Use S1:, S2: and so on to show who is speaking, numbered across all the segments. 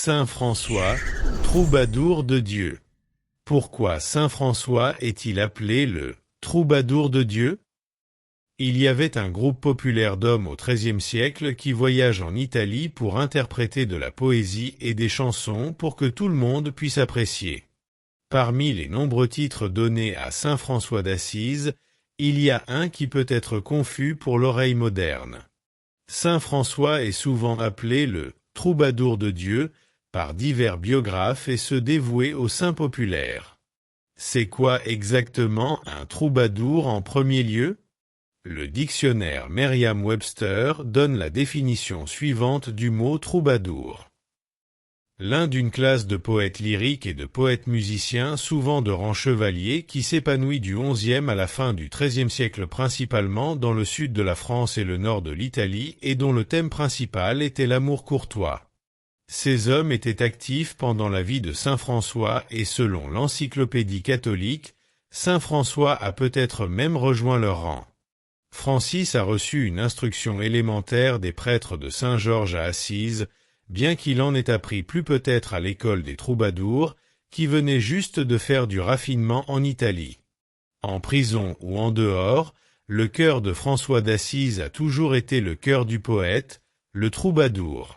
S1: Saint François, troubadour de Dieu. Pourquoi Saint François est-il appelé le troubadour de Dieu? Il y avait un groupe populaire d'hommes au XIIIe siècle qui voyagent en Italie pour interpréter de la poésie et des chansons pour que tout le monde puisse apprécier. Parmi les nombreux titres donnés à Saint François d'Assise, il y a un qui peut être confus pour l'oreille moderne. Saint François est souvent appelé le troubadour de Dieu par divers biographes et se dévouer aux saints populaires. C'est quoi exactement un troubadour en premier lieu? Le dictionnaire Merriam-Webster donne la définition suivante du mot troubadour. L'un d'une classe de poètes lyriques et de poètes musiciens, souvent de rang chevalier, qui s'épanouit du XIe à la fin du XIIIe siècle principalement dans le sud de la France et le nord de l'Italie et dont le thème principal était l'amour courtois. Ces hommes étaient actifs pendant la vie de Saint François et selon l'encyclopédie catholique, Saint François a peut-être même rejoint leur rang. Francis a reçu une instruction élémentaire des prêtres de Saint-Georges à Assise, bien qu'il en ait appris plus peut-être à l'école des troubadours, qui venaient juste de faire du raffinement en Italie. En prison ou en dehors, le cœur de François d'Assise a toujours été le cœur du poète, le troubadour.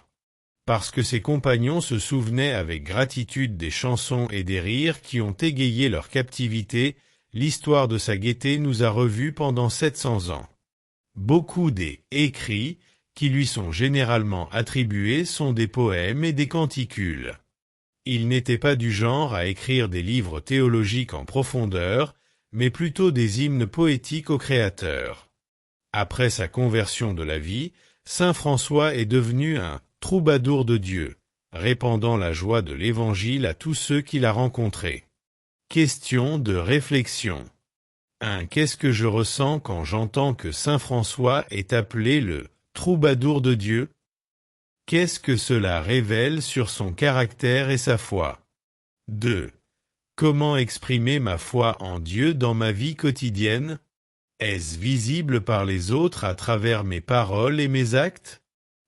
S1: Parce que ses compagnons se souvenaient avec gratitude des chansons et des rires qui ont égayé leur captivité, l'histoire de sa gaieté nous a revus pendant 700 ans. Beaucoup des « écrits » qui lui sont généralement attribués sont des poèmes et des canticules. Il n'était pas du genre à écrire des livres théologiques en profondeur, mais plutôt des hymnes poétiques au Créateur. Après sa conversion de la vie, Saint François est devenu un troubadour de Dieu, répandant la joie de l'Évangile à tous ceux qu'il a rencontrés. Question de réflexion. 1. Qu'est-ce que je ressens quand j'entends que Saint François est appelé le troubadour de Dieu? Qu'est-ce que cela révèle sur son caractère et sa foi? 2. Comment exprimer ma foi en Dieu dans ma vie quotidienne? Est-ce visible par les autres à travers mes paroles et mes actes?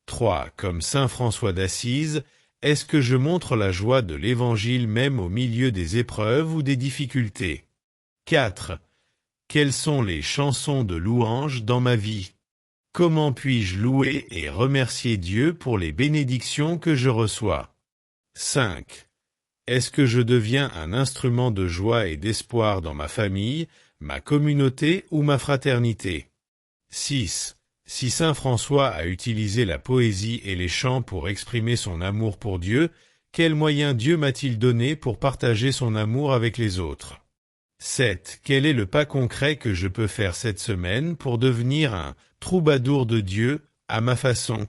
S1: 3. Comme Saint François d'Assise, est-ce que je montre la joie de l'Évangile même au milieu des épreuves ou des difficultés? 4. Quelles sont les chansons de louange dans ma vie? Comment puis-je louer et remercier Dieu pour les bénédictions que je reçois? 5. Est-ce que je deviens un instrument de joie et d'espoir dans ma famille, ma communauté ou ma fraternité? 6. Si Saint François a utilisé la poésie et les chants pour exprimer son amour pour Dieu, quels moyens Dieu m'a-t-il donné pour partager son amour avec les autres? 7. Quel est le pas concret que je peux faire cette semaine pour devenir un troubadour de Dieu à ma façon?